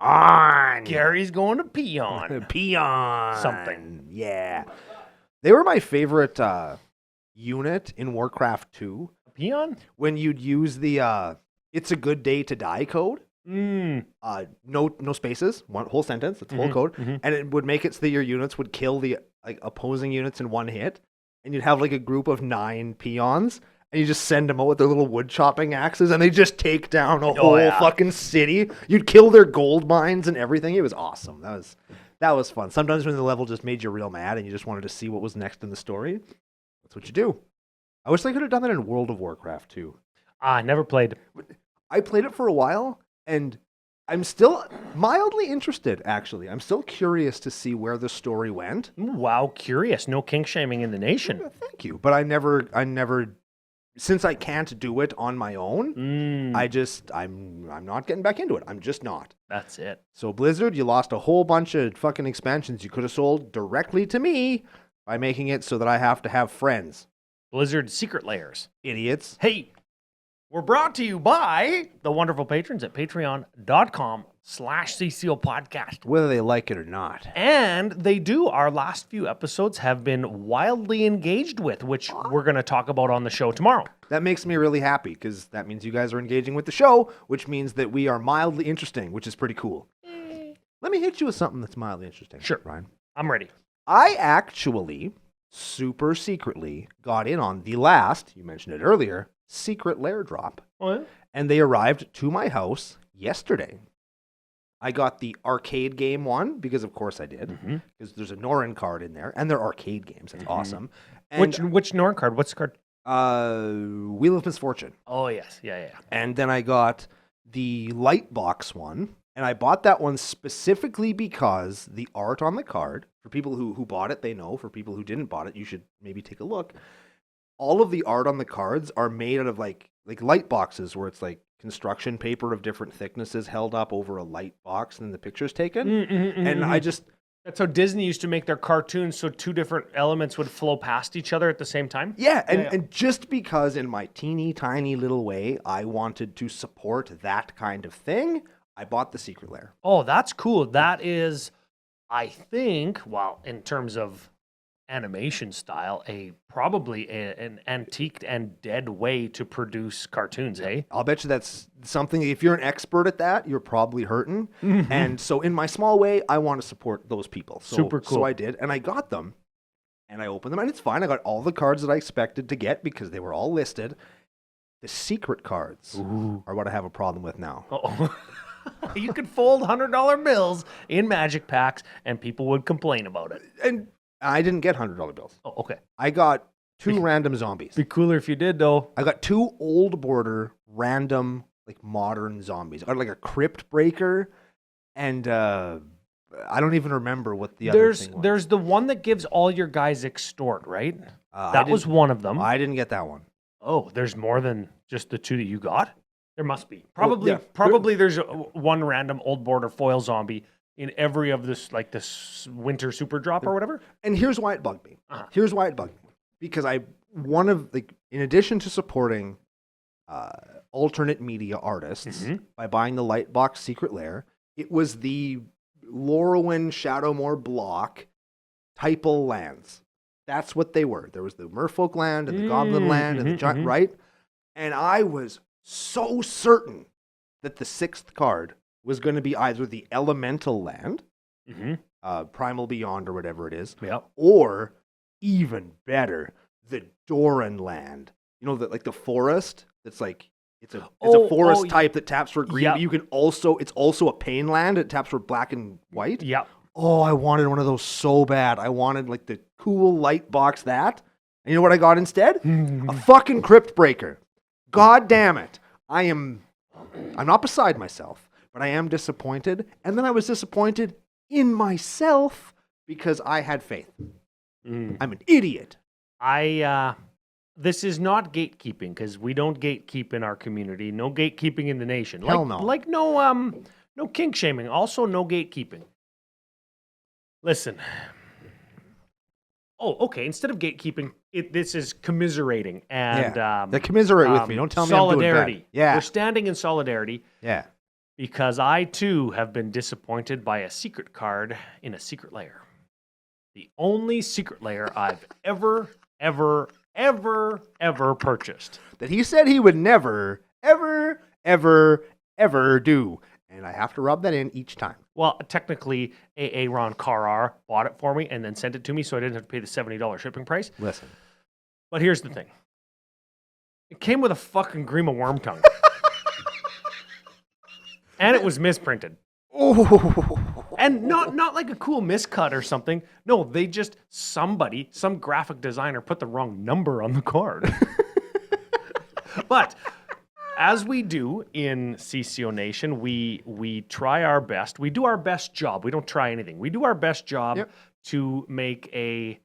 On. Gary's going to Peon. Peon. Something. Yeah. They were my favorite unit in Warcraft 2. Peon? When you'd use the "It's a good day to die" code. No spaces, one whole sentence, it's whole code, and it would make it so that your units would kill the opposing units in one hit, and you'd have like a group of 9 peons, and you just send them out with their little wood chopping axes, and they just take down a whole fucking city. You'd kill their gold mines and everything. It was awesome. That was fun. Sometimes when the level just made you real mad and you just wanted to see what was next in the story, that's what you do. I wish I could have done that in World of Warcraft too. Never played. I played it for a while, and I'm still mildly interested, actually. I'm still curious to see where the story went. Wow, curious. No kink shaming in the nation. Thank you. But I never, since I can't do it on my own, I'm not getting back into it. I'm just not. That's it. So Blizzard, you lost a whole bunch of fucking expansions you could have sold directly to me by making it so that I have to have friends. Blizzard secret layers. Idiots. Hey, we're brought to you by the wonderful patrons at patreon.com/CCO podcast. Whether they like it or not. And they do. Our last few episodes have been wildly engaged with, which we're going to talk about on the show tomorrow. That makes me really happy because that means you guys are engaging with the show, which means that we are mildly interesting, which is pretty cool. Let me hit you with something that's mildly interesting. Sure. Ryan. I'm ready. I actually super secretly got in on the last, you mentioned it earlier, secret lair drop. Oh, yeah? And they arrived to my house yesterday. I got the arcade game one, because of course I did, because there's a Norrin card in there, and they're arcade games. That's awesome. And, which Norn card? What's the card? Wheel of Misfortune. Oh, yes. Yeah. And then I got the Lightbox one, and I bought that one specifically because the art on the card, for people who bought it, they know. For people who didn't bought it, you should maybe take a look. All of the art on the cards are made out of like light boxes where it's like construction paper of different thicknesses held up over a light box and then the picture's taken. And I just... That's how Disney used to make their cartoons, so 2 different elements would flow past each other at the same time. And just because in my teeny tiny little way I wanted to support that kind of thing, I bought the secret lair. Oh, that's cool. That is, I think, well, in terms of animation style, probably an antiqued and dead way to produce cartoons, hey? I'll bet you that's something, if you're an expert at that, you're probably hurting. And so in my small way, I want to support those people. So, super cool. So I did, and I got them, and I opened them, and it's fine. I got all the cards that I expected to get because they were all listed. The secret cards are what I have a problem with now. Uh-oh. You could fold $100 bills in magic packs, and people would complain about it. And I didn't get $100 bills. Oh, okay. I got 2 random zombies. Be cooler if you did, though. I got 2 old border random, like modern zombies. I got like a crypt breaker, and I don't even remember what the other thing was. There's the one that gives all your guys extort, right? That was one of them. I didn't get that one. Oh, there's more than just the 2 that you got? There must be. Probably there's one random old border foil zombie in every of this, like this winter super drop or whatever. And here's why it bugged me. Here's why it bugged me. Because in addition to supporting alternate media artists by buying the Lightbox Secret Lair, it was the Lorwyn Shadowmoor block typal lands. That's what they were. There was the Merfolk land and the Goblin land and the giant, right? And I was so certain that the 6th card was going to be either the Elemental land, Primal Beyond or whatever it is, or even better, the Doran land. You know, like the forest. That's like it's a forest type that taps for green. But you can it's also a pain land. It taps for black and white. Yeah. Oh, I wanted one of those so bad. I wanted like the cool light box that. And you know what I got instead? A fucking crypt breaker. God damn it. I'm not beside myself, but I am disappointed. And then I was disappointed in myself because I had faith. I'm an idiot. I this is not gatekeeping because we don't gatekeep in our community. No gatekeeping in the nation. Hell no. Like no kink shaming. Also no gatekeeping. Listen. Oh, okay. Instead of gatekeeping, this is commiserating and commiserate with me. Don't tell me I'm doing solidarity. bad. Yeah. We're standing in solidarity. Yeah. Because I too have been disappointed by a secret card in a secret lair. The only secret lair I've ever purchased. That he said he would never, ever do. And I have to rub that in each time. Well, technically, Ron Carrar bought it for me and then sent it to me so I didn't have to pay the $70 shipping price. Listen. But here's the thing. It came with a fucking Grima Worm Tongue. And it was misprinted. Oh. And not like a cool miscut or something. No, they just, some graphic designer put the wrong number on the card. But as we do in CCO Nation, we try our best. We do our best job. We don't try anything. We do our best job to make a...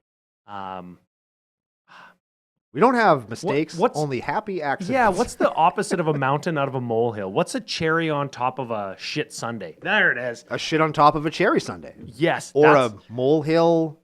we don't have mistakes, only happy accidents. Yeah, what's the opposite of a mountain out of a molehill? What's a cherry on top of a shit sundae? There it is. A shit on top of a cherry sundae. Yes. Or a molehill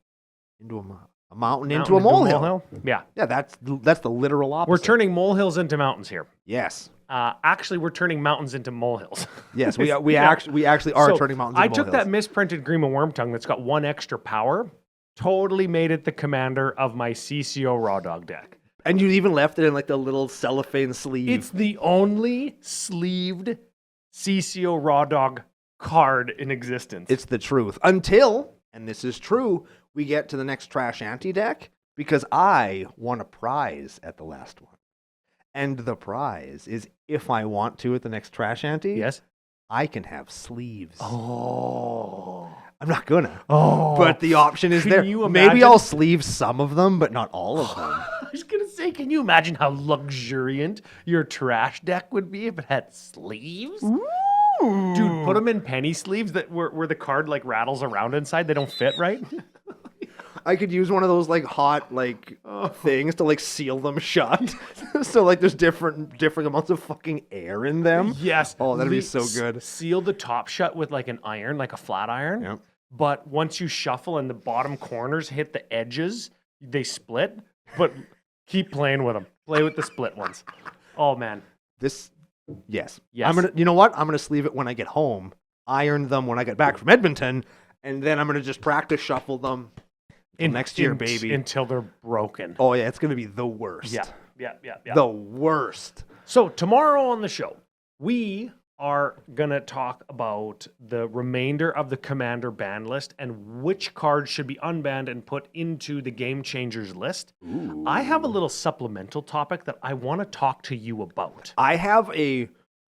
into a mountain into a molehill. Yeah. Yeah, that's the literal opposite. We're turning molehills into mountains here. Yes. Actually, we're turning mountains into molehills. Yes, we actually are turning mountains into molehills. I took that misprinted Grima Worm Tongue that's got one extra power, totally made it the commander of my CCO Raw Dog deck. And you even left it in like the little cellophane sleeve. It's the only sleeved CCO Raw Dog card in existence. It's the truth. Until, and this is true, we get to the next Trash Ante deck, because I won a prize at the last one. And the prize is, if I want to at the next Trash Ante, yes, I can have sleeves. Oh. I'm not gonna. Oh. But the option is there. Maybe I'll sleeve some of them, but not all of them. I was gonna say, can you imagine how luxuriant your trash deck would be if it had sleeves? Ooh. Dude, put them in penny sleeves that where the card like rattles around inside. They don't fit right. I could use one of those like hot things to like seal them shut. So like there's different amounts of fucking air in them. Yes. Oh, that'd be so good. Seal the top shut with like an iron, like a flat iron. Yep. But once you shuffle and the bottom corners hit the edges, they split. But keep playing with them. Play with the split ones. Oh man. Yes. Yes. You know what? I'm gonna sleeve it when I get home. Iron them when I get back from Edmonton, and then I'm gonna just practice shuffle them. Next year, baby. Until they're broken. Oh, yeah. It's going to be the worst. Yeah. The worst. So tomorrow on the show, we are going to talk about the remainder of the Commander ban list and which cards should be unbanned and put into the Game Changers list. Ooh. I have a little supplemental topic that I want to talk to you about. I have a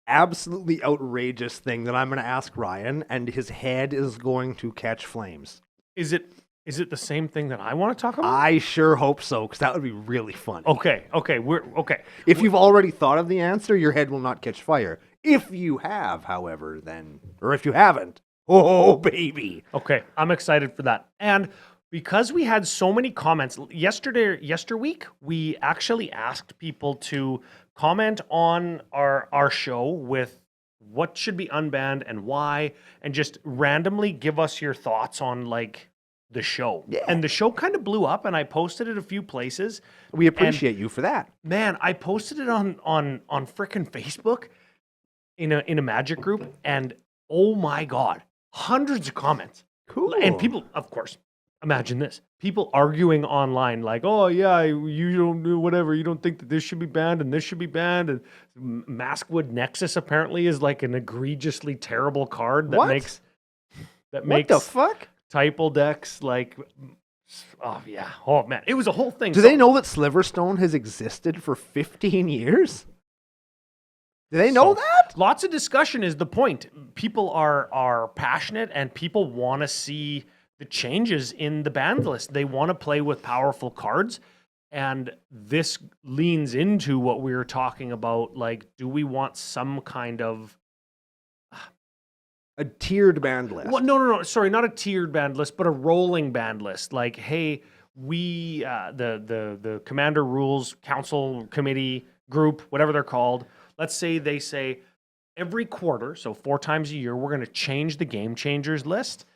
absolutely outrageous thing that I'm going to ask Ryan, and his head is going to catch flames. Is it the same thing that I want to talk about? I sure hope so, because that would be really fun. Okay, we're okay. If you've already thought of the answer, your head will not catch fire. If you have, however, or if you haven't, oh, baby. Okay, I'm excited for that. And because we had so many comments, yesterweek, we actually asked people to comment on our show with what should be unbanned and why, and just randomly give us your thoughts on, like, the show. Yeah. And the show kind of blew up, and I posted it a few places. We appreciate you for that. Man, I posted it on frickin' Facebook in a Magic group, and oh my God, hundreds of comments. Cool. And people, of course, imagine this. People arguing online like, oh yeah, you don't do whatever. You don't think that this should be banned and this should be banned. And Maskwood Nexus apparently is like an egregiously terrible card that makes... What the fuck? Typal decks, like, oh yeah, oh man, it was a whole thing. Do they know that Sliverstone has existed for 15 years? Do they know that? Lots of discussion is the point. People are passionate, and people want to see the changes in the ban list. They want to play with powerful cards, and this leans into what we were talking about. Like, do we want some kind of a tiered band list? Well, no. Sorry, not a tiered band list, but a rolling band list. Like, hey, we the Commander Rules Council Committee group, whatever they're called, let's say they say every quarter, so 4 times a year, we're going to change the Game Changers list,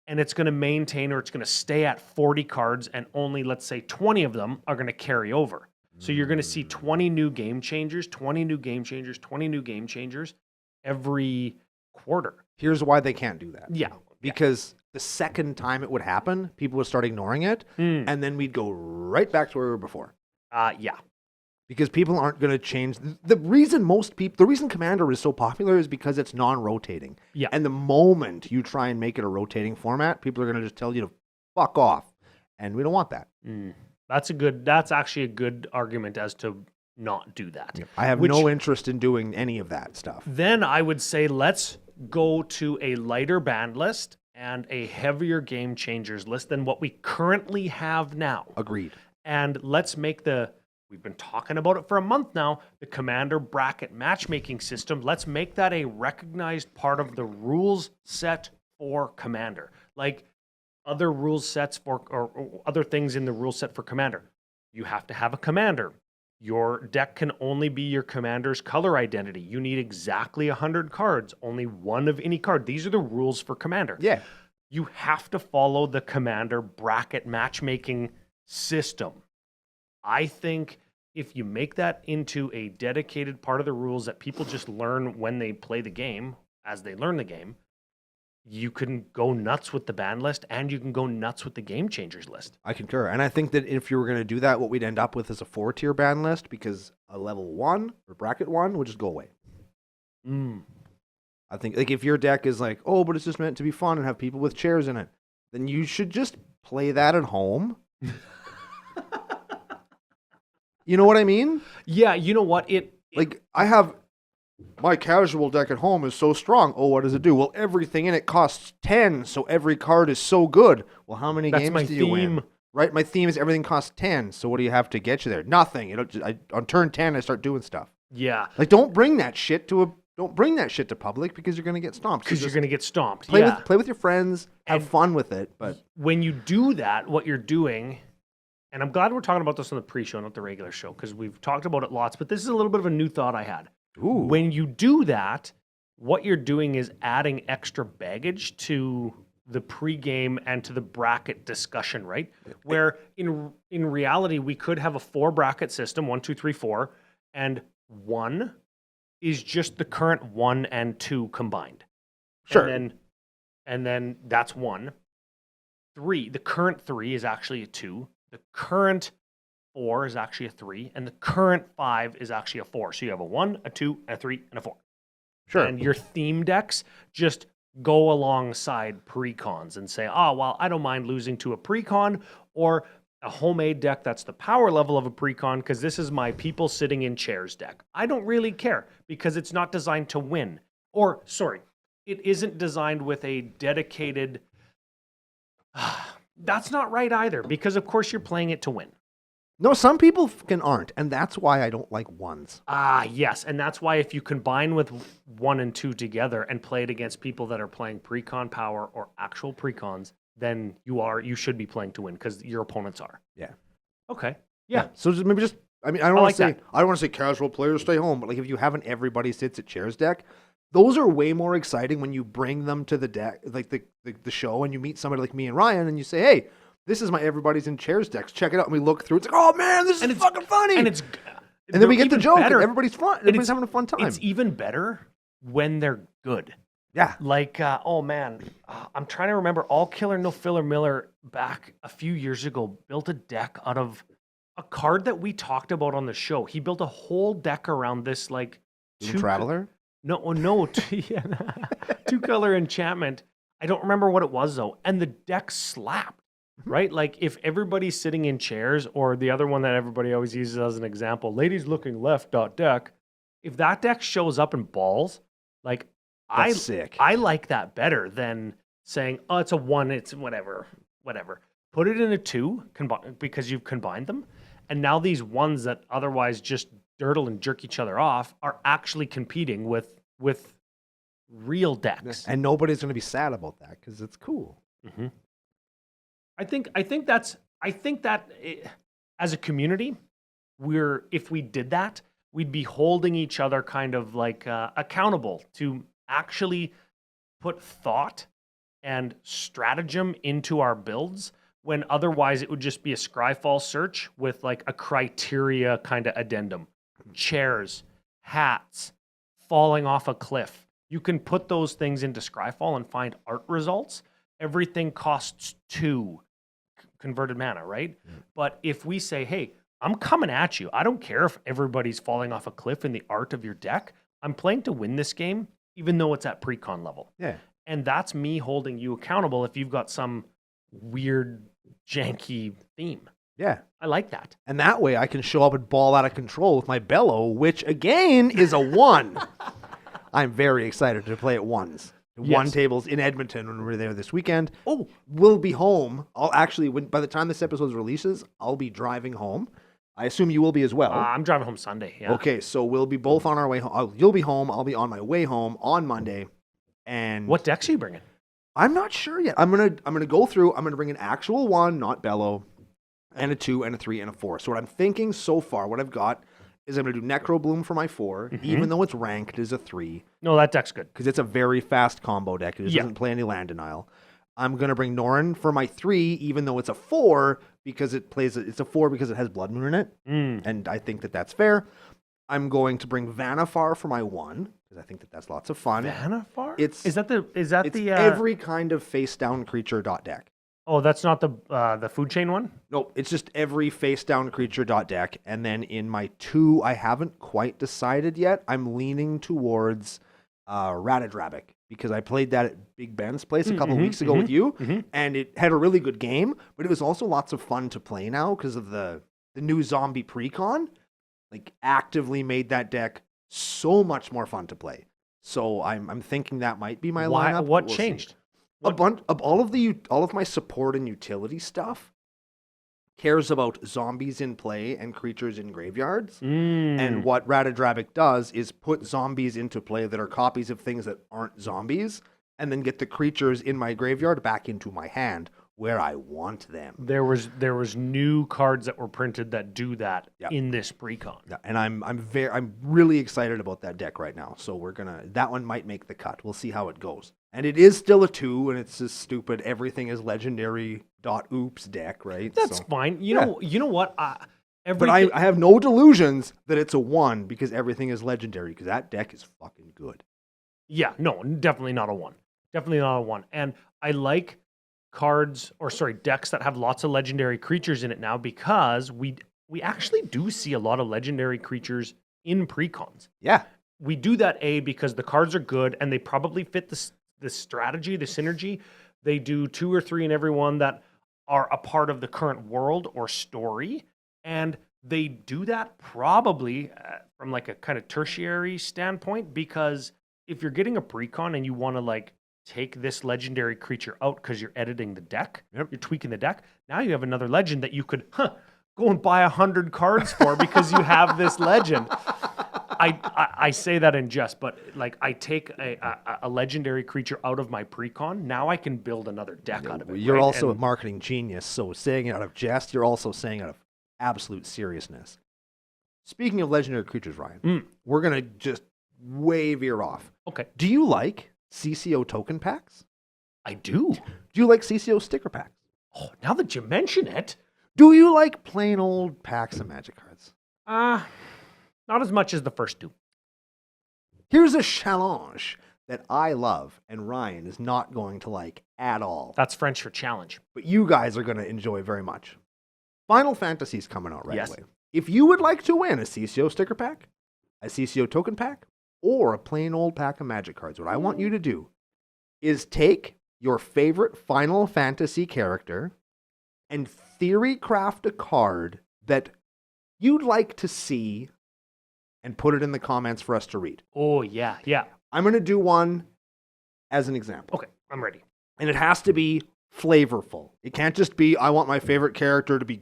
and it's going to maintain or it's going to stay at 40 cards, and only, let's say, 20 of them are going to carry over. So you're going to see 20 new Game Changers, 20 new Game Changers, 20 new Game Changers every quarter. Here's why they can't do that. Yeah. Because the second time it would happen, people would start ignoring it, and then we'd go right back to where we were before. Yeah. Because people aren't going to change. The reason Commander is so popular is because it's non-rotating. Yeah. And the moment you try and make it a rotating format, people are going to just tell you to fuck off. And we don't want that. That's actually a good argument as to not do that. Yeah. I have no interest in doing any of that stuff. Then I would say let's go to a lighter band list and a heavier Game Changers list than what we currently have now. Agreed. And let's make we've been talking about it for a month now, the Commander bracket matchmaking system. Let's make that a recognized part of the rules set for Commander. Like other rules sets or other things in the rule set for Commander. You have to have a Commander. Your deck can only be your Commander's color identity. You need exactly 100 cards, only one of any card. These are the rules for Commander. Yeah. You have to follow the Commander bracket matchmaking system. I think if you make that into a dedicated part of the rules that people just learn when they play the game, as they learn the game, you can go nuts with the ban list and you can go nuts with the Game Changers list. I concur. And I think that if you were going to do that, what we'd end up with is a 4-tier ban list because a level 1 or bracket 1 would just go away. I think like if your deck is like, oh, but it's just meant to be fun and have people with chairs in it, then you should just play that at home. You know what I mean? Yeah, you know what? Like I have my casual deck at home is so strong. Oh, what does it do? Well, everything in it costs 10, so every card is so good. Well, how many games do you win? Right? My theme is everything costs 10, so what do you have to get you there? Nothing. On turn 10, I start doing stuff. Yeah. Like, don't bring that shit to public because you're going to get stomped. Because you're going to get stomped. Play with your friends, have fun with it. But when you do that, what you're doing, and I'm glad we're talking about this on the pre-show, not the regular show, because we've talked about it lots, but this is a little bit of a new thought I had. Ooh. When you do that, what you're doing is adding extra baggage to the pregame and to the bracket discussion, right? Where in reality, we could have a 4-bracket system, 1, 2, 3, 4, and 1 is just the current 1 and 2 combined. Sure. And then that's 1. 3, the current 3 is actually a 2. The current 4 is actually a 3, and the current 5 is actually a 4. So you have a 1, a 2, a 3, and a 4. Sure. And your theme decks just go alongside precons and say, oh, well, I don't mind losing to a precon or a homemade deck that's the power level of a precon because this is my people sitting in chairs deck. I don't really care because it's not designed to win. Or, sorry, it isn't designed with a dedicated... That's not right either because, of course, you're playing it to win. No, some people aren't, and that's why I don't like 1s. Yes, and that's why if you combine with 1 and 2 together and play it against people that are playing precon power or actual precons, then you should be playing to win because your opponents are. Yeah. Okay. Yeah. So I don't want to say casual players stay home, but like if you have an everybody sits at chairs deck, those are way more exciting when you bring them to the deck, like the show, and you meet somebody like me and Ryan, and you say, hey. This is my everybody's in chairs decks. Check it out. And we look through. It's like, oh man, this is fucking funny. And then we get the joke. Better. And everybody's fun. Everybody's having a fun time. It's even better when they're good. Yeah. Like, oh man, I'm trying to remember. All Killer No Filler Miller back a few years ago built a deck out of a card that we talked about on the show. He built a whole deck around this like Traveler. No, 2-color enchantment. I don't remember what it was though, and the deck slapped. Right? Like if everybody's sitting in chairs, or the other one that everybody always uses as an example, ladies looking left deck. If that deck shows up in balls, like that's sick. I like that better than saying, oh, it's a 1, it's whatever. Put it in a 2 because you've combined them. And now these 1s that otherwise just dirtle and jerk each other off are actually competing with real decks. And nobody's going to be sad about that because it's cool. Mm-hmm. I think that's I think that as a community, if we did that, we'd be holding each other kind of like accountable to actually put thought and stratagem into our builds, when otherwise it would just be a scryfall search with like a criteria kind of addendum. Chairs, hats, falling off a cliff. You can put those things into Scryfall and find art results. Everything costs 2 converted mana, right? But if we say, hey, I'm coming at you. I don't care if everybody's falling off a cliff in the art of your deck. I'm playing to win this game, even though it's at pre-con level. Yeah. And that's me holding you accountable if you've got some weird, janky theme. Yeah. I like that. And that way I can show up and ball out of control with my Bellow, which again is a 1. I'm very excited to play at 1s. One tables in Edmonton when we're there this weekend. Oh, we'll be home. By the time this episode releases, I'll be driving home. I assume you will be as well. I'm driving home Sunday. Yeah. Okay, so we'll be both on our way home. You'll be home. I'll be on my way home on Monday. And what decks are you bringing? I'm not sure yet. I'm gonna go through. I'm gonna bring an actual 1, not Bellow, and a 2, and a 3, and a 4. So what I'm thinking so far, what I've got, is I'm going to do Necrobloom for my 4, even though it's ranked as a 3. No, that deck's good. Because it's a very fast combo deck. It doesn't play any land denial. I'm going to bring Norrin for my 3, even though it's a 4, because it's a 4 because it has Blood Moon in it. And I think that that's fair. I'm going to bring Vanifar for my 1, because I think that that's lots of fun. Vanifar? It's every kind of face-down creature deck. Oh, that's not the food chain one? No, it's just every face-down creature deck. And then in my 2, I haven't quite decided yet. I'm leaning towards Ratadrabic, because I played that at Big Ben's place a couple weeks ago with you, and it had a really good game, but it was also lots of fun to play now because of the new zombie precon. Like, actively made that deck so much more fun to play. So I'm thinking that might be my lineup. What changed? A bunch of all of my support and utility stuff cares about zombies in play and creatures in graveyards. And what Ratadrabic does is put zombies into play that are copies of things that aren't zombies, and then get the creatures in my graveyard back into my hand where I want them. There was new cards that were printed that do that in this precon. Yeah, and I'm really excited about that deck right now. So that one might make the cut. We'll see how it goes. And it is still a 2, and it's just stupid. Everything is legendary. Oops deck, right? That's fine. You know what? But I have no delusions that it's a 1 because everything is legendary, because that deck is fucking good. Yeah, no, definitely not a 1. Definitely not a 1. And I like decks that have lots of legendary creatures in it now, because we actually do see a lot of legendary creatures in precons. Yeah. We do that, because the cards are good and they probably fit the strategy, the synergy. They do 2 or 3 in every one that are a part of the current world or story. And they do that probably from like a kind of tertiary standpoint, because if you're getting a precon and you want to like take this legendary creature out because you're editing the deck, you're tweaking the deck, now you have another legend that you could go and buy 100 cards for because you have this legend. I say that in jest, but like I take a legendary creature out of my precon, now I can build another deck out of it. You're also a marketing genius, so saying it out of jest, you're also saying it out of absolute seriousness. Speaking of legendary creatures, Ryan, we're going to just way veer off. Okay. Do you like CCO token packs? I do. Do you like CCO sticker packs? Oh, now that you mention it. Do you like plain old packs of Magic cards? Not as much as the first 2. Here's a challenge that I love and Ryan is not going to like at all. That's French for challenge. But you guys are going to enjoy very much. Final Fantasy's coming out right away. If you would like to win a CCO sticker pack, a CCO token pack, or a plain old pack of Magic cards, what I want you to do is take your favorite Final Fantasy character and theory craft a card that you'd like to see and put it in the comments for us to read. Oh, yeah. I'm going to do one as an example. Okay, I'm ready. And it has to be flavorful. It can't just be, I want my favorite character to be,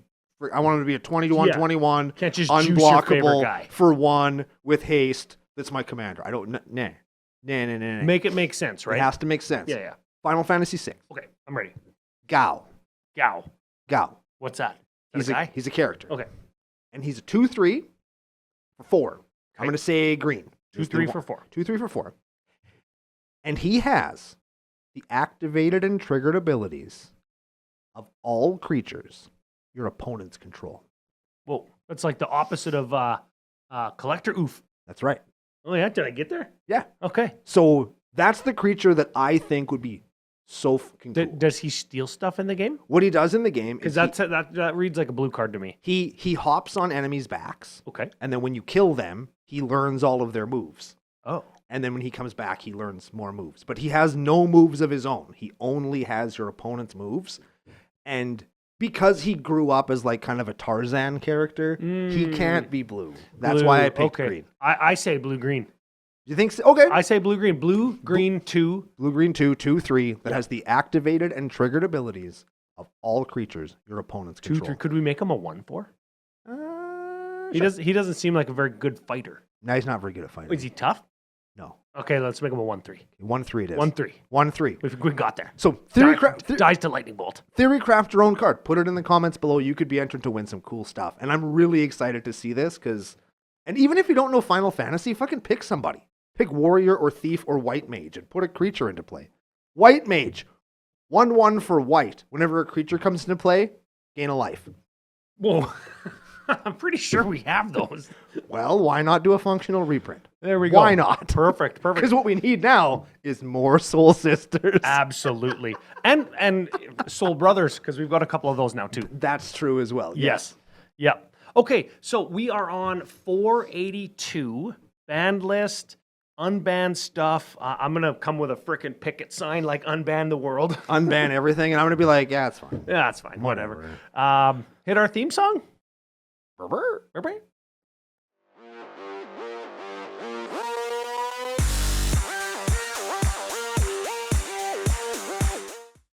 I want him to be a 20-1-21, can't just unblockable guy. for 1 with haste. That's my commander. I don't, nah. Make it make sense, right? It has to make sense. Yeah. Final Fantasy VI. Okay, I'm ready. Gao. What's that? Is that a guy? He's a character. Okay. And he's a 2/3 for 4. I'm going to say green. 2/3 for 4. 2/3 for 4. And he has the activated and triggered abilities of all creatures your opponents control. Whoa. That's like the opposite of Collector Oof. That's right. Oh, yeah? Did I get there? Yeah. Okay. So that's the creature that I think would be so fucking cool. Does he steal stuff in the game? What he does in the game is Because that reads like a blue card to me. he hops on enemies' backs, Okay. and then when you kill them, he learns all of their moves. Oh. And then when he comes back, he learns more moves. But he has no moves of his own. He only has your opponent's moves. And because he grew up as like kind of a Tarzan character, he can't be blue. That's why I picked green. I say blue-green. You think so? Okay. I say blue-green. Blue-green 2. Blue-green 2/3 that has the activated and triggered abilities of all creatures your opponents 2, control. 3. Could we make him a 1/4? Sure. He doesn't seem like a very good fighter. No, he's not very good at fighting. Is he tough? No. Okay, let's make him a 1/3. 1/3 it is. 1/3. 1/3. We got there. So Dies to lightning bolt. theory craft your own card. Put it in the comments below. You could be entered to win some cool stuff. And I'm really excited to see this because, and even if you don't know Final Fantasy, fucking pick somebody. Pick warrior or thief or white mage and put a creature into play. White mage, 1/1 for white. Whenever a creature comes into play, gain a life. Whoa. I'm pretty sure we have those. Well, why not do a functional reprint? There we go. Why not? Perfect. Because what we need now is more Soul Sisters. Absolutely. And Soul Brothers, because we've got a couple of those now too. That's true as well. Yes. Yep. Okay, so we are on 482 banned list, unbanned stuff. I'm going to come with a frickin' picket sign like unban the world. Unban everything, and I'm going to be like, yeah, it's fine. Yeah, that's fine. Whatever. Hit our theme song. Burr, burr.